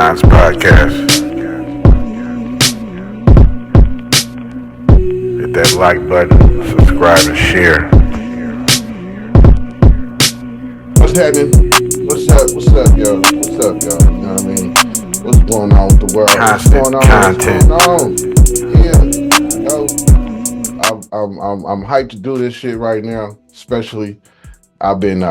Kons podcast. Hit that like button, subscribe, and share. What's happening? What's up, yo? What's up, y'all? You know what I mean? What's going on with the world? Constant content. What's going on? Yeah, I'm hyped to do this shit right now. Especially, I've been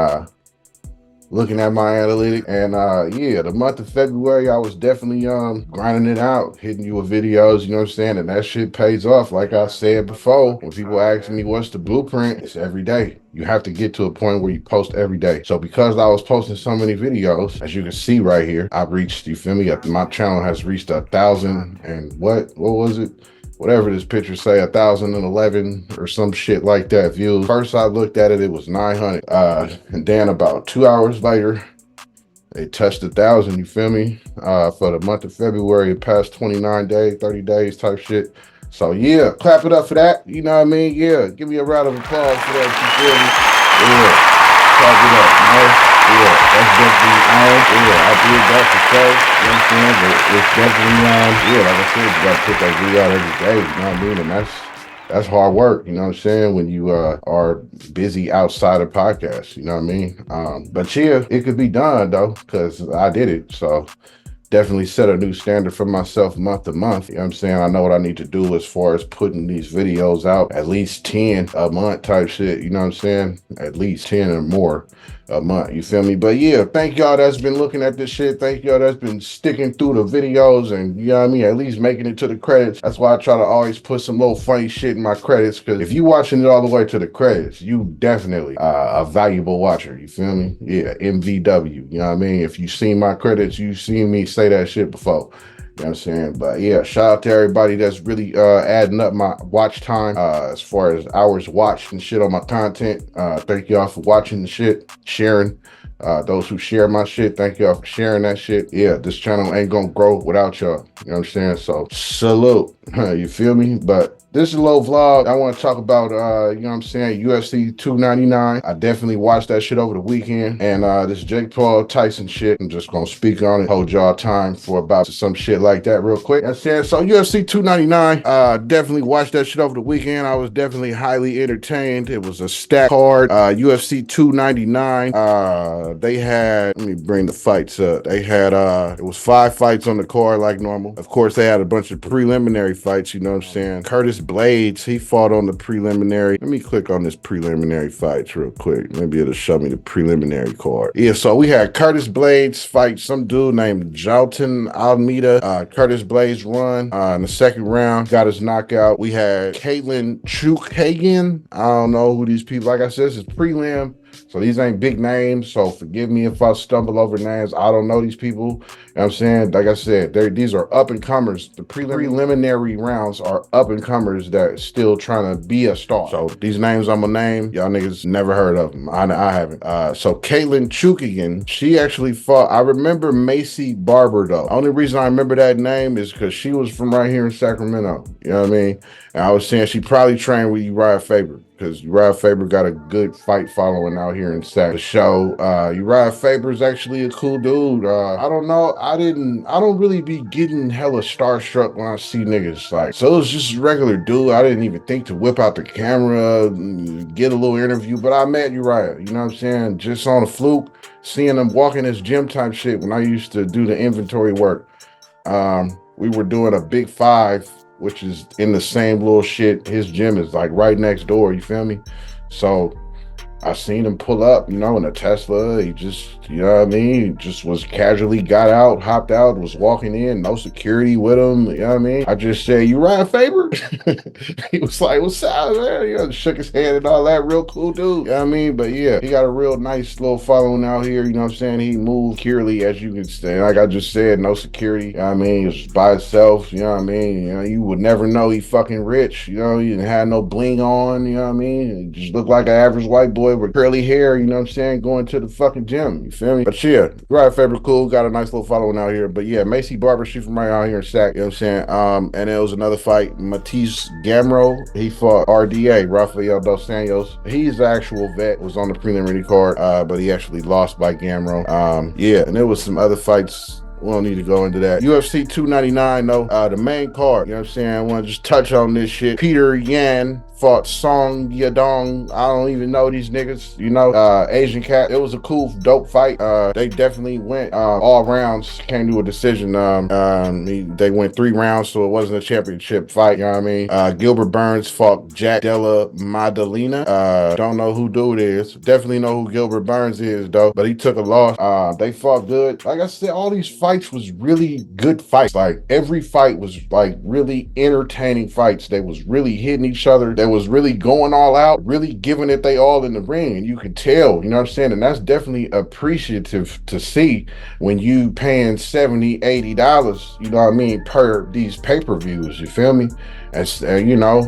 looking at my analytics, and the month of February I was definitely grinding it out, hitting you with videos, you know what I'm saying, and that shit pays off. Like I said before, when people ask me what's the blueprint, it's every day. You have to get to a point where you post every day. So because I was posting so many videos, as you can see right here, I've reached, you feel me, my channel has reached 1,000 and what was it? Whatever this picture say, 1,011 or some shit like that views. First I looked at it, it was 900. And then about 2 hours later, it touched 1,000, you feel me? For the month of February, it passed 29 days, 30 days type shit. So yeah, clap it up for that, you know what I mean? Yeah, give me a round of applause for that, you feel me? Yeah, clap it up, you know? Yeah, that's definitely I did that for sure. You know what I'm saying? But it's definitely like I said, you gotta put that video out every day, you know what I mean? And that's hard work, you know what I'm saying, when you are busy outside of podcasts, you know what I mean? But yeah, it could be done though, because I did it. So definitely set a new standard for myself month to month. You know what I'm saying? I know what I need to do as far as putting these videos out, at least 10 a month type shit. You know what I'm saying? At least 10 or more a month. You feel me? But yeah, thank y'all that's been looking at this shit. Thank y'all that's been sticking through the videos and, you know what I mean, at least making it to the credits. That's why I try to always put some little funny shit in my credits, because if you watching it all the way to the credits, you definitely a valuable watcher. You feel me? Yeah, MVW. You know what I mean? If you seen my credits, you seen me say that shit before. You know what I'm saying? But yeah, shout out to everybody that's really adding up my watch time as far as hours watched and shit on my content. Thank y'all for watching the shit, sharing. Those who share my shit, thank y'all for sharing that shit. Yeah, this channel ain't gonna grow without y'all. You know what I'm saying? So salute. You feel me? But this is a little vlog. I want to talk about, you know what I'm saying, UFC 299. I definitely watched that shit over the weekend. And this Jake Paul Tyson shit, I'm just going to speak on it, hold y'all time for about some shit like that real quick. I'm saying, so UFC 299, definitely watched that shit over the weekend. I was definitely highly entertained. It was a stacked card. UFC 299, they had, let me bring the fights up. They had, it was 5 fights on the card like normal. Of course, they had a bunch of preliminary fights, you know what I'm saying. Curtis Blades, he fought on the preliminary. Let me click on this preliminary fights real quick. Maybe it'll show me the preliminary card. Yeah, so we had Curtis Blades fight some dude named Jalton Almeida. Curtis Blades won in the second round, got his knockout. We had Caitlin Chookagian. I don't know who these people, like I said, this is prelim. So these ain't big names, so forgive me if I stumble over names. I don't know these people. You know what I'm saying? Like I said, these are up-and-comers. The preliminary rounds are up-and-comers that still trying to be a star. So these names I'm gonna name, y'all niggas never heard of them. I haven't. So Caitlin Chookagian, she actually fought, I remember Macy Barber though. Only reason I remember that name is because she was from right here in Sacramento. You know what I mean? And I was saying she probably trained with Uriah Faber, because Uriah Faber got a good fight following out here in Sac. The show, Uriah Faber is actually a cool dude. I don't know, I don't really be getting hella starstruck when I see niggas, like, so it was just a regular dude. I didn't even think to whip out the camera, get a little interview, but I met Uriah, you know what I'm saying, just on a fluke, seeing him walk in his gym type shit when I used to do the inventory work. We were doing a Big Five, which is in the same little shit. His gym is like right next door, you feel me? So I seen him pull up, you know, in a Tesla. He just, you know what I mean? He just was casually got out, hopped out, was walking in, no security with him, you know what I mean? I just said, Uriah Faber? He was like, what's up, man? You know, shook his hand and all that, real cool dude, you know what I mean? But yeah, he got a real nice little following out here, you know what I'm saying? He moved securely, as you can say. Like I just said, no security, you know what I mean? He was by himself, you know what I mean? You know, you would never know he fucking rich, you know? He didn't have no bling on, you know what I mean? He just looked like an average white boy with curly hair, you know what I'm saying, going to the fucking gym, you feel me? But yeah, Uriah Faber, cool, got a nice little following out here. But yeah, Macy Barber, she from right out here in Sac, you know what I'm saying? And there was another fight, Matisse Gamro, he fought RDA, Rafael Dos Anjos. He's the actual vet, was on the preliminary card, but he actually lost by Gamro. Yeah, and there was some other fights We don't need to go into that. UFC 299 though, the main card. You know what I'm saying? I want to just touch on this shit. Peter Yan fought Song Yadong. I don't even know these niggas. You know, Asian cat. It was a cool, dope fight. They definitely went all rounds. Came to a decision. They went 3 rounds, so it wasn't a championship fight. You know what I mean? Gilbert Burns fought Jack Della Maddalena. Don't know who dude is. Definitely know who Gilbert Burns is though, but he took a loss. They fought good. Like I said, all these fights was really good fights. Like every fight was like really entertaining fights. They was really hitting each other. They was really going all out, really giving it they all in the ring. And you could tell, you know what I'm saying? And that's definitely appreciative to see when you paying $70, $80, you know what I mean, per these pay-per-views, you feel me? As you know,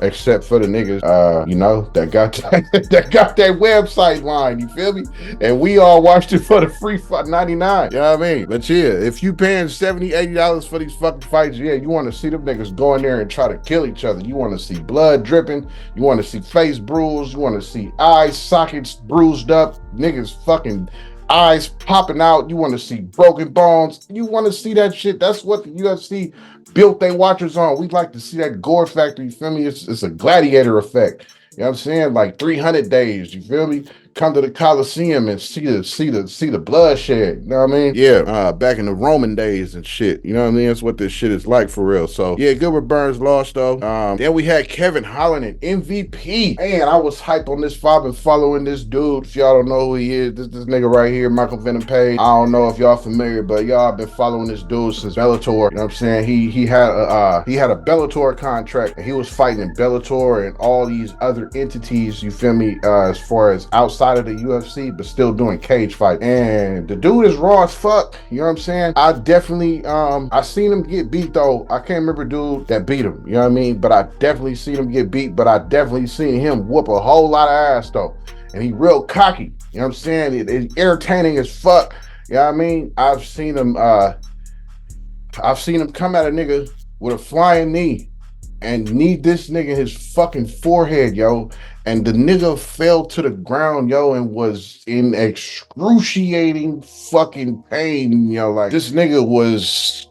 except for the niggas, you know, that got that got that website line, you feel me? And we all watched it for the free $99. You know what I mean? But yeah, if you paying $70, $80 for these fucking fights, yeah, you want to see them niggas go in there and try to kill each other. You want to see blood dripping. You want to see face bruised. You want to see eye sockets bruised up. Niggas fucking eyes popping out. You want to see broken bones. You want to see that shit. That's what the UFC built their watchers on. We'd like to see that gore factor. You feel me? It's a gladiator effect. You know what I'm saying? Like 300 days. You feel me? Come to the Coliseum and see the bloodshed. You know what I mean? Yeah. Back in the Roman days and shit. You know what I mean? That's what this shit is like for real. So yeah, Gilbert Burns lost though. Then we had Kevin Holland and MVP. Man, I was hyped on this fight. Been following this dude. If y'all don't know who he is, this nigga right here, Michael Venom Page. I don't know if y'all familiar, but y'all been following this dude since Bellator. You know what I'm saying? He had a Bellator contract and he was fighting in Bellator and all these other entities. You feel me? As far as outside of the UFC, but still doing cage fight. And the dude is raw as fuck. You know what I'm saying? I definitely, I seen him get beat though. I can't remember dude that beat him. You know what I mean? But I definitely seen him get beat, but I definitely seen him whoop a whole lot of ass though. And he real cocky. You know what I'm saying? It's entertaining as fuck. You know what I mean? I've seen him come at a nigga with a flying knee and knee this nigga his fucking forehead, yo. And the nigga fell to the ground, yo, and was in excruciating fucking pain, yo. Like this nigga was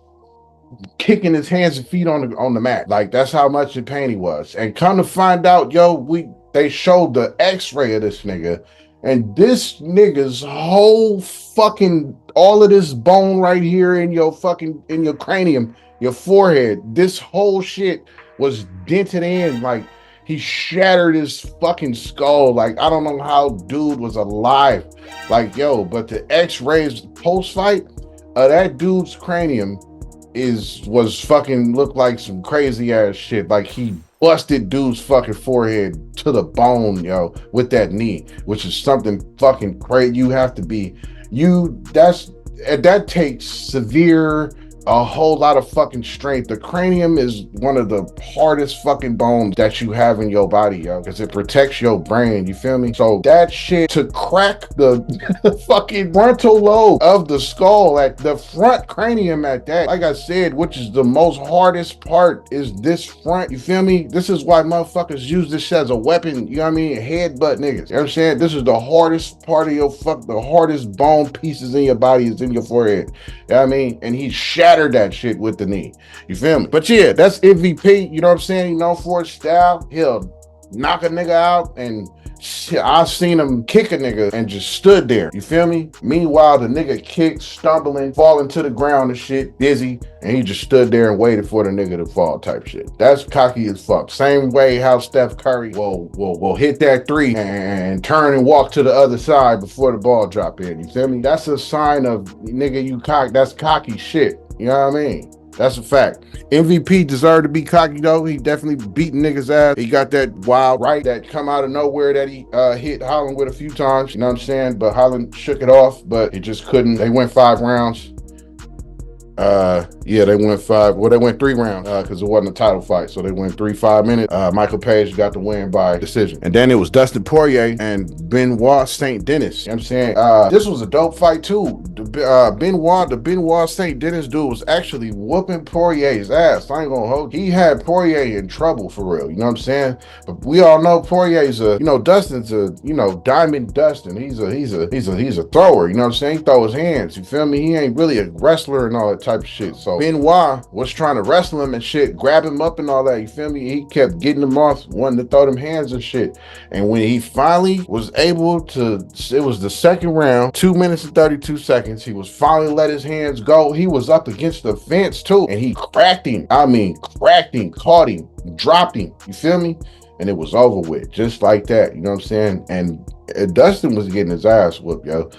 kicking his hands and feet on the mat. Like that's how much in pain he was. And come to find out, yo, they showed the x-ray of this nigga. And this nigga's whole fucking, all of this bone right here in your cranium, your forehead, this whole shit was dented in. Like he shattered his fucking skull. Like I don't know how dude was alive. Like yo, but the x-rays post-fight of that dude's cranium was fucking looked like some crazy ass shit. Like he busted dude's fucking forehead to the bone, yo, with that knee, which is something fucking crazy. You have to be, that takes severe, a whole lot of fucking strength. The cranium is one of the hardest fucking bones that you have in your body, yo, because it protects your brain, you feel me? So that shit, to crack the fucking frontal lobe of the skull at the front cranium at that, like I said, which is the most hardest part, is this front, you feel me? This is why motherfuckers use this as a weapon, you know what I mean? Headbutt niggas, you know what I'm saying? This is the hardest part of the hardest bone pieces in your body is in your forehead, you know what I mean? And he shattered that shit with the knee. You feel me? But yeah, that's MVP. You know what I'm saying? You know, for his style, he'll knock a nigga out, and shit, I've seen him kick a nigga and just stood there. You feel me? Meanwhile, the nigga kicked, stumbling, falling to the ground and shit, dizzy, and he just stood there and waited for the nigga to fall type shit. That's cocky as fuck. Same way how Steph Curry will hit that three and turn and walk to the other side before the ball drop in. You feel me? That's a sign of nigga, you cock. That's cocky shit. You know what I mean? That's a fact. MVP deserved to be cocky though. He definitely beat niggas ass. He got that wild right that come out of nowhere that he hit Holland with a few times. You know what I'm saying? But Holland shook it off, but it just couldn't. They went 5 rounds. Yeah, they went 5. Well, they went 3 rounds because it wasn't a title fight. So they went 3 5 minutes. Michael Page got the win by decision. And then it was Dustin Poirier and Benoit St. Denis. You know what I'm saying? This was a dope fight too. The Benoit St. Denis dude was actually whooping Poirier's ass. I ain't gonna hold. He had Poirier in trouble for real. You know what I'm saying? But we all know Poirier's Dustin's a, Diamond Dustin. He's a thrower. You know what I'm saying? He throw his hands. You feel me? He ain't really a wrestler and all that type of shit. So Benoit was trying to wrestle him and shit, grab him up and all that. You feel me? He kept getting him off, wanting to throw them hands and shit. And when he finally was able to, it was the second round, 2 minutes and 32 seconds. He was finally let his hands go. He was up against the fence too, and he cracked him. Caught him, dropped him. You feel me? And it was over with, just like that. You know what I'm saying? And Dustin was getting his ass whooped, yo.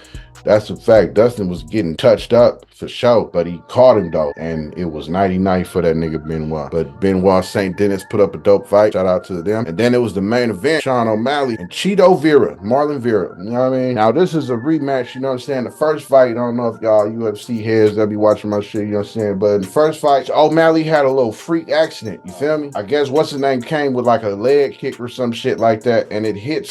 That's a fact. Dustin was getting touched up for sure, but he caught him though, and it was 99 for that nigga Benoit. But Benoit St. Denis put up a dope fight. Shout out to them. And then it was the main event, Sean O'Malley and Marlon Vera. You know what I mean? Now this is a rematch. You know what I'm saying? The first fight, I don't know if y'all UFC heads that be watching my shit. You know what I'm saying? But in the first fight, O'Malley had a little freak accident. You feel me? I guess what's his name came with like a leg kick or some shit like that, and it hit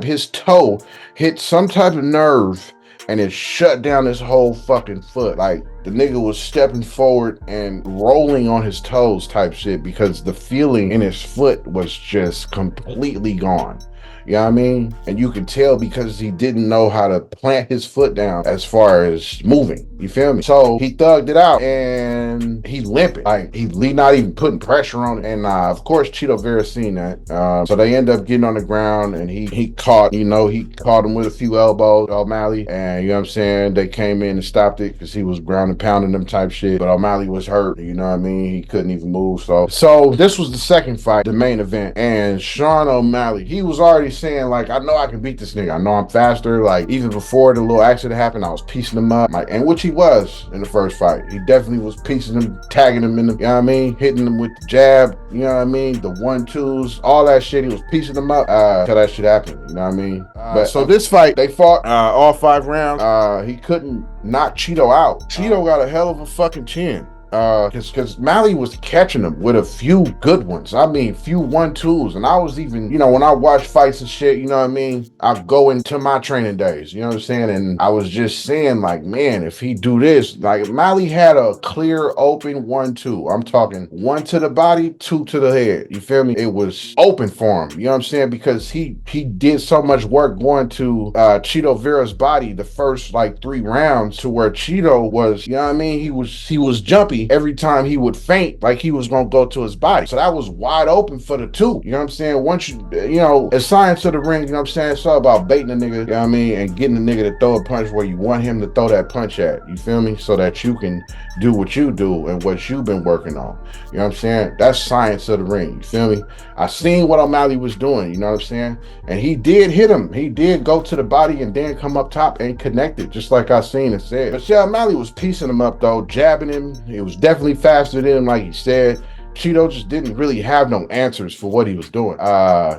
his toe hit some type of nerve, and it shut down his whole fucking foot. Like, the nigga was stepping forward and rolling on his toes type shit because the feeling in his foot was just completely gone. You know what I mean? And you could tell because he didn't know how to plant his foot down as far as moving. You feel me? So he thugged it out and he's limping. Like, he's not even putting pressure on it. And of course, Chito Vera seen that. So they end up getting on the ground and he caught him with a few elbows, O'Malley. And you know what I'm saying? They came in and stopped it because he was ground and pounding them type shit. But O'Malley was hurt. You know what I mean? He couldn't even move. So this was the second fight, the main event. And Sean O'Malley, he was already saying, like, I know I can beat this nigga. I know I'm faster. Like, even before the little accident happened, I was piecing him up. Like, and which he was in the first fight. He definitely was piecing him, tagging him in the, you know what I mean? Hitting him with the jab, you know what I mean? The 1-2s, all that shit. He was piecing him up till that shit happened, you know what I mean? But so this fight, they fought all 5 rounds. He couldn't knock Chito out. Chito got a hell of a fucking chin. Because Malley was catching him with a few good ones. I mean, few 1-2s. And I was even, when I watch fights and shit, you know what I mean? I go into my training days, you know what I'm saying? And I was just saying, like, man, if he do this, like, Malley had a clear, open 1-2. I'm talking 1 to the body, 2 to the head. You feel me? It was open for him, you know what I'm saying? Because he did so much work going to Chito Vera's body the first, like, 3 rounds to where Chito was, you know what I mean? He was jumpy every time he would feint, like he was gonna go to his body. So that was wide open for the 2. You know what I'm saying? Once it's science of the ring, you know what I'm saying? It's all about baiting a nigga, you know what I mean? And getting the nigga to throw a punch where you want him to throw that punch at. You feel me? So that you can do what you do and what you've been working on. You know what I'm saying? That's science of the ring. You feel me? I seen what O'Malley was doing, you know what I'm saying? And he did hit him. He did go to the body and then come up top and connect it, just like I seen and said. But yeah, O'Malley was piecing him up though, jabbing him. It was definitely faster than him, like he said. Chito just didn't really have no answers for what he was doing,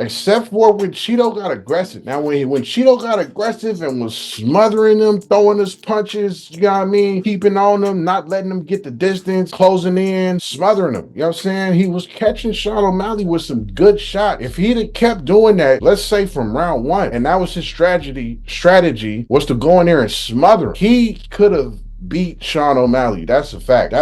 except for when Chito got aggressive. Now, when Chito got aggressive and was smothering them, throwing his punches, you know what I mean, keeping on them, not letting them get the distance, closing in, smothering them, you know what I'm saying? He was catching Sean O'Malley with some good shot. If he'd have kept doing that, let's say from round 1, and that was his strategy was to go in there and smother him, he could have beat Sean O'Malley. That's a fact,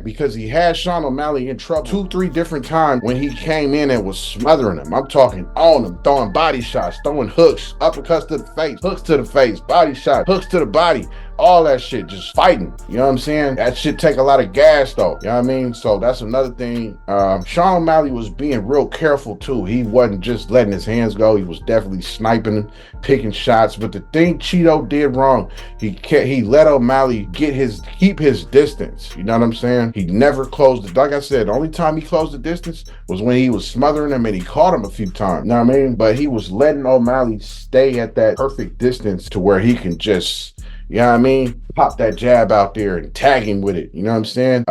because he had Sean O'Malley in trouble 2-3 different times when he came in and was smothering him. I'm talking on him, throwing body shots, throwing hooks, uppercuts to the face, hooks to the face, body shot, hooks to the body, all that shit, just fighting. You know what I'm saying? That shit take a lot of gas though. You know what I mean? So that's another thing. Sean O'Malley was being real careful too. He wasn't just letting his hands go. He was definitely sniping, picking shots. But the thing Chito did wrong, he let O'Malley keep his distance. You know what I'm saying? He never closed it. Like I said, the only time he closed the distance was when he was smothering him and he caught him a few times. You know what I mean? But he was letting O'Malley stay at that perfect distance to where he can just, you know what I mean, pop that jab out there and tag him with it. You know what I'm saying?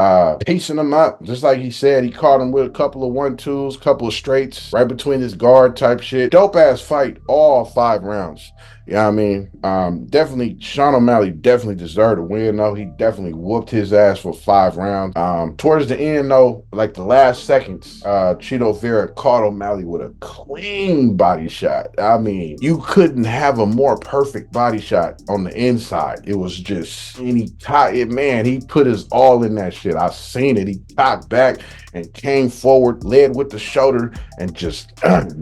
Piecing him up, just like he said. He caught him with a couple of 1-2s, couple of straights, right between his guard type shit. Dope ass fight, all 5 rounds. You know what I mean? Definitely, Sean O'Malley definitely deserved a win, though. He definitely whooped his ass for 5 rounds. Towards the end, though, like the last seconds, Chito Vera caught O'Malley with a clean body shot. I mean, you couldn't have a more perfect body shot on the inside. It was just, and he put his all in that shit. I seen it. He cocked back and came forward, led with the shoulder, and just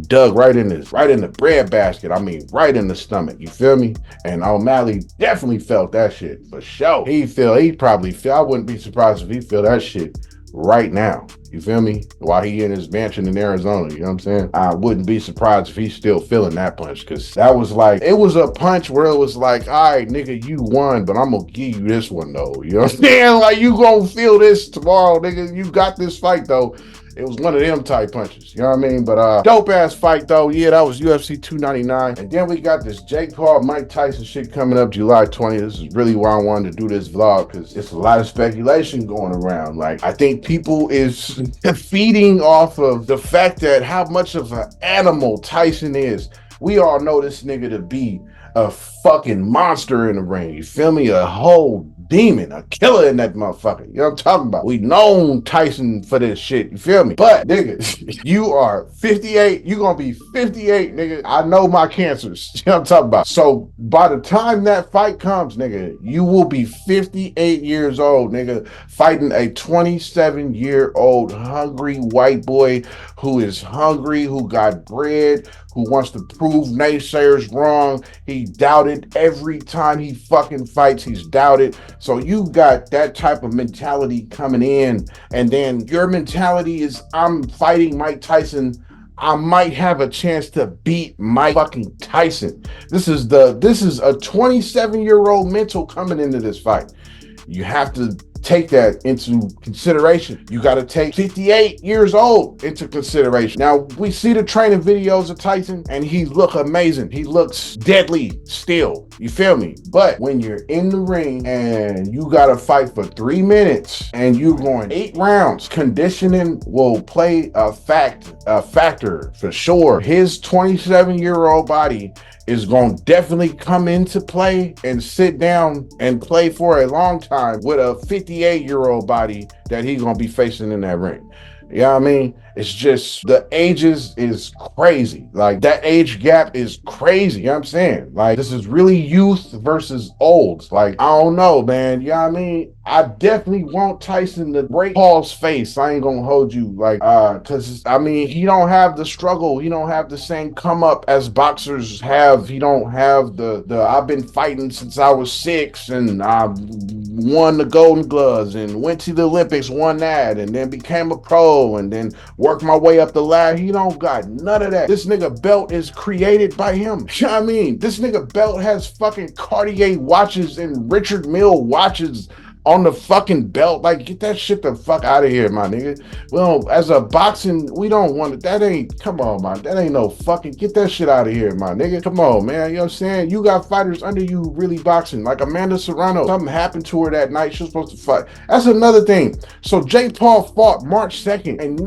dug right in the bread basket. I mean, right in the stomach. You feel me? And O'Malley definitely felt that shit for sure. I wouldn't be surprised if he feel that shit right now. You feel me? While he in his mansion in Arizona, you know what I'm saying? I wouldn't be surprised if he's still feeling that punch, because that was like, it was a punch where it was like, all right, nigga, you won, but I'm gonna give you this one though. You know what I'm saying? Like, you gonna feel this tomorrow, nigga. You got this fight though. It was one of them type punches, you know what I mean? But dope ass fight though. Yeah, that was UFC 299. And then we got this Jake Paul, Mike Tyson shit coming up July 20th. This is really why I wanted to do this vlog, because it's a lot of speculation going around. Like, I think people is feeding off of the fact that how much of an animal Tyson is. We all know this nigga to be a fucking monster in the ring. You feel me? A whole demon, a killer in that motherfucker. You know what I'm talking about? We known Tyson for this shit. You feel me? But nigga, you are 58. You gonna be 58, nigga. I know my cancers. You know what I'm talking about? So by the time that fight comes, nigga, you will be 58 years old, nigga, fighting a 27-year-old hungry white boy who is hungry, who got bread, who wants to prove naysayers wrong. He doubted every time he fucking fights. He's doubted. So you got that type of mentality coming in, and then your mentality is, I'm fighting Mike Tyson. I might have a chance to beat Mike fucking Tyson. This is a 27-year-old mental coming into this fight. You have to take that into consideration. You got to take 58 years old into consideration. Now, we see the training videos of Tyson, and he look amazing. He looks deadly still. You feel me? But when you're in the ring and you got to fight for 3 minutes and you're going 8 rounds, conditioning will play a factor for sure. His 27-year-old body is going to definitely come into play and sit down and play for a long time with a 58-year-old body that he's going to be facing in that ring. You know what I mean? It's just, the ages is crazy. Like, that age gap is crazy. You know what I'm saying? Like, this is really youth versus old. Like, I don't know, man. You know what I mean? I definitely want Tyson to break Paul's face. I ain't gonna hold you. Like, cause I mean, he don't have the struggle. He don't have the same come up as boxers have. He don't have the I've been fighting since I was 6 and I won the Golden Gloves and went to the Olympics, won that, and then became a pro and then work my way up the ladder. He don't got none of that. This nigga belt is created by him. You know what I mean? This nigga belt has fucking Cartier watches and Richard Mille watches on the fucking belt. Like, get that shit the fuck out of here, my nigga. Well, as a boxing, we don't want it. That ain't, come on, man. That ain't no fucking, get that shit out of here, my nigga. Come on, man. You know what I'm saying? You got fighters under you really boxing. Like Amanda Serrano. Something happened to her that night. She was supposed to fight. That's another thing. So Jake Paul fought March 2nd and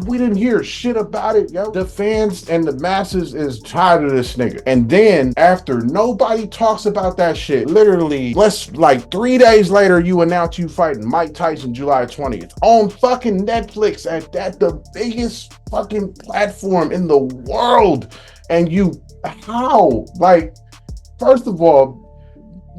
we didn't hear shit about it, yo. The fans and the masses is tired of this nigga. And then after nobody talks about that shit, literally, like 3 days later, you announce you fighting Mike Tyson July 20th on fucking Netflix at the biggest fucking platform in the world. And how? Like, first of all,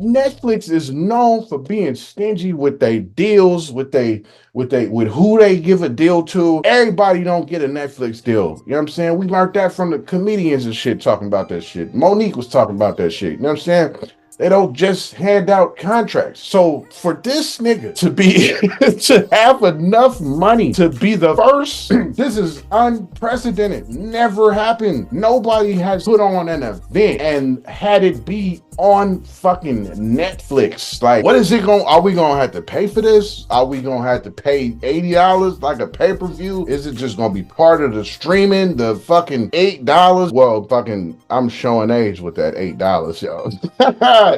Netflix is known for being stingy with their deals, with who they give a deal to. Everybody don't get a Netflix deal. You know what I'm saying? We learned that from the comedians and shit talking about that shit. Monique was talking about that shit. You know what I'm saying? They don't just hand out contracts. So for this nigga to be, to have enough money to be the first, this is unprecedented. Never happened. Nobody has put on an event and had it be on fucking Netflix. Like, what is it going, are we going to have to pay for this? Are we going to have to pay $80 like a pay-per-view? Is it just going to be part of the streaming, the fucking $8? Well, fucking, I'm showing age with that $8, yo.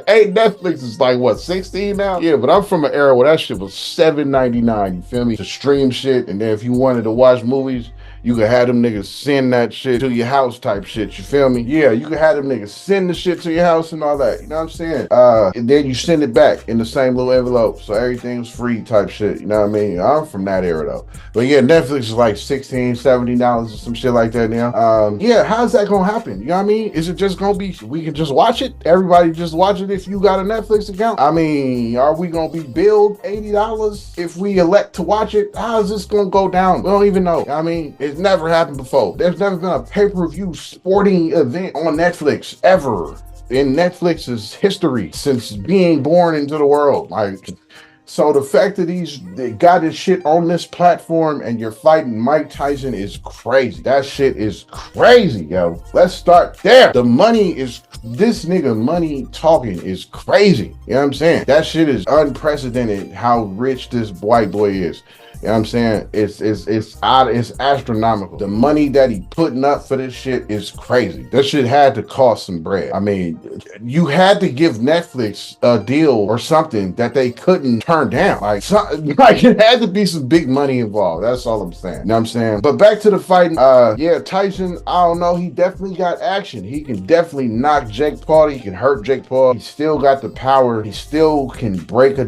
Hey, Netflix is like what, 16 now? Yeah, but I'm from an era where that shit was $7.99. You feel me? To stream shit, and then if you wanted to watch movies, you could have them niggas send that shit to your house type shit. You feel me? Yeah, you could have them niggas send the shit to your house and all that. You know what I'm saying? And then you send it back in the same little envelope, so everything's free type shit. You know what I mean? I'm from that era though. But yeah, Netflix is like $16, $17 or some shit like that now. Yeah, how's that gonna happen? You know what I mean? Is it just gonna be we can just watch it? Everybody just watch it if you got a Netflix account? I mean, are we gonna be billed $80 if we elect to watch it? How is this gonna go down? We don't even know. You know what I mean, it's never happened before. There's never been a pay-per-view sporting event on Netflix ever in Netflix's history since being born into the world. Like, so the fact that they got this shit on this platform and you're fighting Mike Tyson is crazy. That shit is crazy, yo. Let's start there. The money is, this nigga money talking is crazy. You know what I'm saying? That shit is unprecedented how rich this white boy is. You know what I'm saying? It's astronomical. The money that he putting up for this shit is crazy. This shit had to cost some bread. I mean, you had to give Netflix a deal or something that they couldn't turn down. Like it had to be some big money involved. That's all I'm saying. You know what I'm saying? But back to the fighting. Yeah, Tyson, I don't know. He definitely got action. He can definitely knock Jake Paul. He can hurt Jake Paul. He still got the power. He still can break a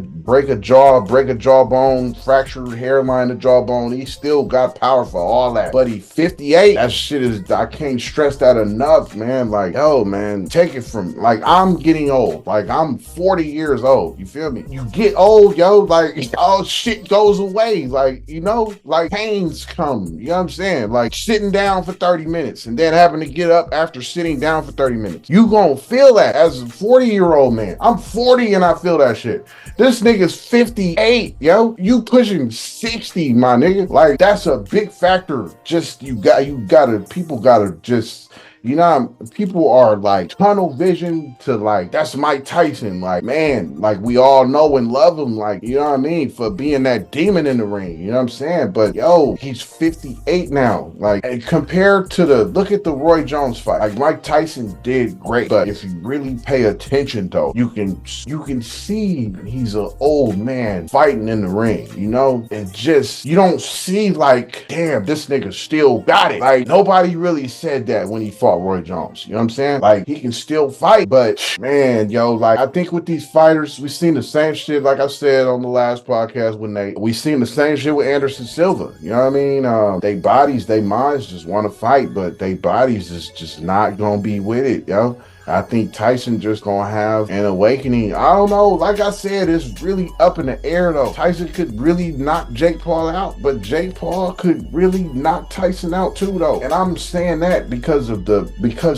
jaw, break a jawbone, fracture hairline, the jawbone. He still got power for all that. But he 58. That shit is, I can't stress that enough, man. Like, yo, man, take it from, like, I'm getting old. Like, I'm 40 years old. You feel me? You get old, yo, like, all shit goes away. Like, you know, like, pains come. You know what I'm saying? Like, sitting down for 30 minutes and then having to get up after sitting down for 30 minutes. You gonna feel that as a 40-year-old man. I'm 40 and I feel that shit. This nigga's 58, yo. You pushing 60, my nigga. Like, that's a big factor. Just, people gotta just, you know, people are like tunnel vision to like, that's Mike Tyson. Like, man, like we all know and love him. Like, you know what I mean? For being that demon in the ring. You know what I'm saying? But yo, he's 58 now. Like, and compared to look at the Roy Jones fight. Like, Mike Tyson did great. But if you really pay attention though, you can see he's an old man fighting in the ring, you know? And just, you don't see like, damn, this nigga still got it. Like, nobody really said that when he fought Roy Jones. You know what I'm saying? Like, he can still fight, but man, yo, like, I think with these fighters, we seen the same shit, like I said on the last podcast, we seen the same shit with Anderson Silva. You know what I mean? They bodies, they minds just want to fight, but they bodies is just not gonna be with it, yo. I think Tyson just gonna have an awakening. I don't know. Like I said, it's really up in the air though. Tyson could really knock Jake Paul out, but Jake Paul could really knock Tyson out too though. And I'm saying that because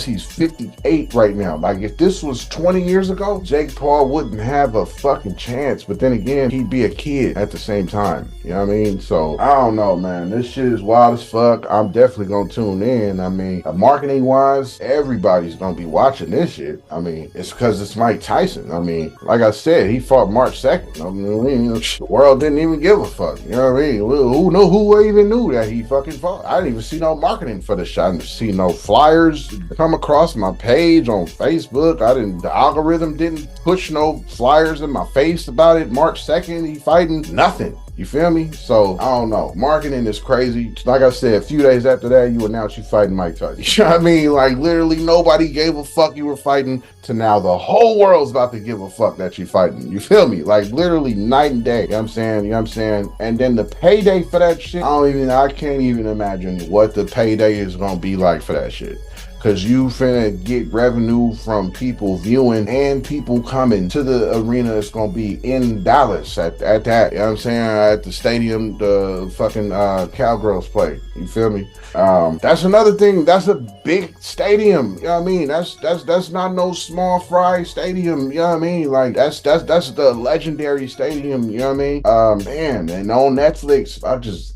he's 58 right now. Like, if this was 20 years ago, Jake Paul wouldn't have a fucking chance. But then again, he'd be a kid at the same time. You know what I mean? So I don't know, man. This shit is wild as fuck. I'm definitely gonna tune in. I mean, marketing wise, everybody's gonna be watching this shit. I mean, it's because it's Mike Tyson. I mean, like I said, he fought March 2nd. I mean, the world didn't even give a fuck. You know what I mean? Who even knew that he fucking fought? I didn't even see no marketing for the shot. I didn't see no flyers come across my page on Facebook. The algorithm didn't push no flyers in my face about it. March 2nd, he fighting nothing. You feel me? So, I don't know. Marketing is crazy. Like I said, a few days after that, you announced you fighting Mike Tyson. You know what I mean? Like, literally nobody gave a fuck you were fighting to now the whole world's about to give a fuck that you fighting. You feel me? Like, literally night and day. You know what I'm saying? You know what I'm saying? And then the payday for that shit, I can't even imagine what the payday is gonna be like for that shit. Cause you finna get revenue from people viewing and people coming to the arena. It's gonna be in Dallas at that, you know what I'm saying? At the stadium, the fucking Cowgirls play. You feel me? That's another thing. That's a big stadium. You know what I mean? That's not no small fry stadium. You know what I mean? Like, that's the legendary stadium. You know what I mean? Man, and on Netflix,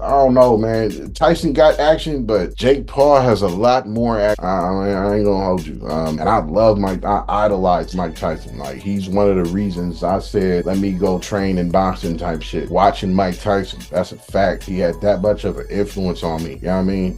I don't know, man. Tyson got action, but Jake Paul has a lot more action. I ain't gonna hold you. And I idolize Mike Tyson. Like, he's one of the reasons I said, let me go train in boxing type shit. Watching Mike Tyson, that's a fact. He had that much of an influence on me. You know what I mean?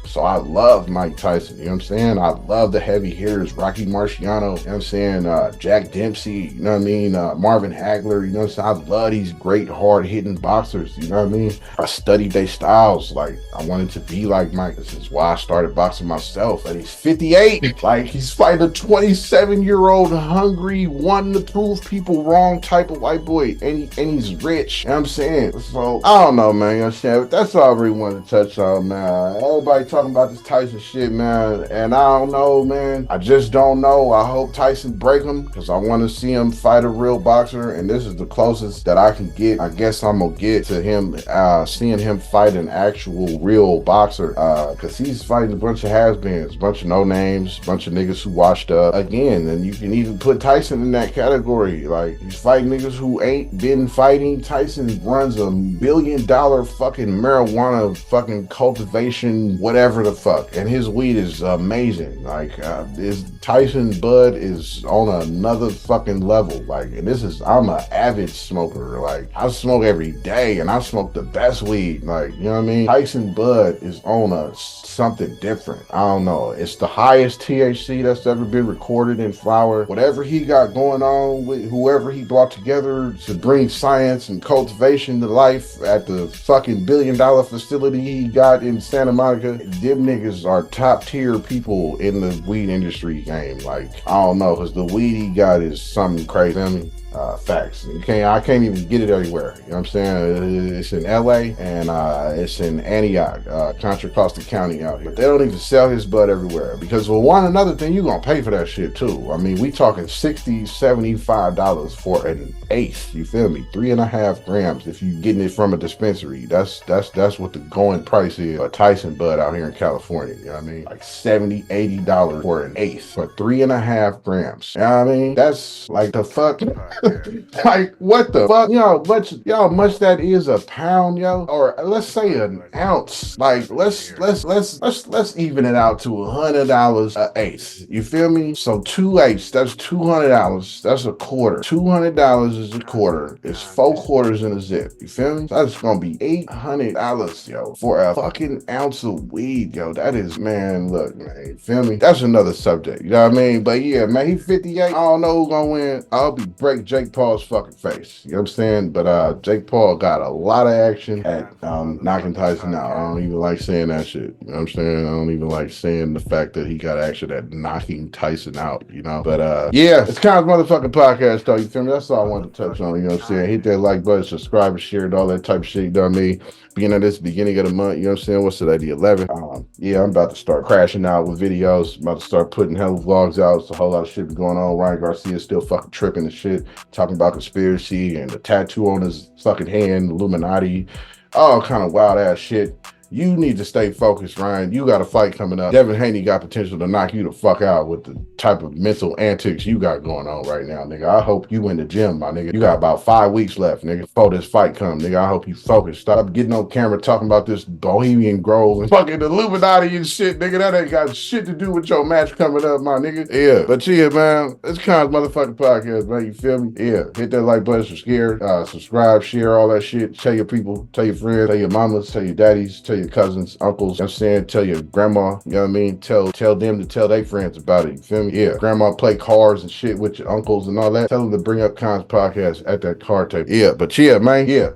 So I love Mike Tyson, you know what I'm saying? I love the heavy hitters, Rocky Marciano, you know what I'm saying? Jack Dempsey, you know what I mean? Marvin Hagler, you know what I'm saying? I love these great hard hitting boxers, you know what I mean? I studied their styles. Like, I wanted to be like Mike. This is why I started boxing myself. And he's 58. Like, he's fighting a 27-year-old hungry, wanting to prove people wrong type of white boy. And he's rich. You know what I'm saying? So, I don't know, man. You know what I'm saying? But that's all I really wanted to touch on, man. Everybody talking about this Tyson shit, man. And I don't know, man. I just don't know. I hope Tyson break him because I want to see him fight a real boxer. And this is the closest that I can get. I guess I'm going to get to him, seeing him fight an actual real boxer. Because he's fighting a bunch of has-beens, a bunch of no-names, a bunch of niggas who washed up. Again, and you can even put Tyson in that category. Like, he's fighting niggas who ain't been fighting. Tyson runs $1 billion fucking marijuana fucking cultivation, whatever the fuck. And his weed is amazing. Like, his Tyson bud is on another fucking level. Like, and I'm an avid smoker. Like, I smoke every day and I smoke the best weed. Like, you know what I mean? Tyson bud is on something different. I don't know. It's the highest THC that's ever been recorded in flower. Whatever he got going on with whoever he brought together to bring science and cultivation to life at the fucking $1 billion facility he got in Santa Monica, them niggas are top tier people in the weed industry game. Like, I don't know, because the weed he got is something crazy. I mean, facts. I can't even get it everywhere. You know what I'm saying? It's in LA and it's in Antioch, Contra Costa County out here. But they don't even sell his bud everywhere because for one another thing, you're gonna pay for that shit too. I mean, we talking $60, $75 for an eighth. You feel me? 3.5 grams if you getting it from a dispensary. That's what the going price is. A Tyson bud out here in California. You know what I mean? Like $70, $80 for an eighth for 3.5 grams. You know what I mean? That's like the fuck. Like, what the fuck? You know how much that is a pound, yo? Or let's say an ounce. Like, let's even it out to $100 an eighth. You feel me? So 2/8, that's $200. That's a quarter. $200 is a quarter. It's 4 quarters in a zip. You feel me? So that's gonna be $800, yo, for a fucking ounce of weed, yo. That is, man, look, man, you feel me? That's another subject. You know what I mean? But yeah, man, he 58. I don't know who's gonna win. I'll be break Jake Paul's fucking face. You know what I'm saying? But Jake Paul got a lot of action at knocking Tyson out. I don't even like saying that shit. You know what I'm saying? I don't even like saying the fact that he got action at knocking Tyson out, you know? But yeah, it's kind of motherfucking podcast though, you feel me? That's all I wanted to touch on, you know what I'm saying? Hit that like button, subscribe and share it, all that type of shit, you know what I mean? Being at this beginning of the month, you know what I'm saying? What's today, the 11th? Yeah, I'm about to start crashing out with videos. I'm about to start putting hell of vlogs out. It's a whole lot of shit going on. Ryan Garcia's still fucking tripping and shit, talking about conspiracy and the tattoo on his fucking hand, Illuminati, all kind of wild ass shit. You need to stay focused, Ryan. You got a fight coming up. Devin Haney got potential to knock you the fuck out with the type of mental antics you got going on right now, nigga. I hope you in the gym, my nigga. You got about 5 weeks left, nigga, before this fight come, nigga. I hope you focus. Stop getting on camera talking about this Bohemian Grove and fucking Illuminati and shit, nigga. That ain't got shit to do with your match coming up, my nigga. Yeah, but yeah, man, it's Kons motherfucking podcast, man. You feel me? Yeah, hit that like button, subscribe, share all that shit. Tell your people, tell your friends, tell your mamas, tell your daddies, tell your cousins, uncles, you know what I'm saying? Tell your grandma, you know what I mean? Tell them to tell their friends about it, you feel me? Yeah, grandma play cards and shit with your uncles and all that. Tell them to bring up Kons podcast at that card table. Yeah, but yeah, man, yeah.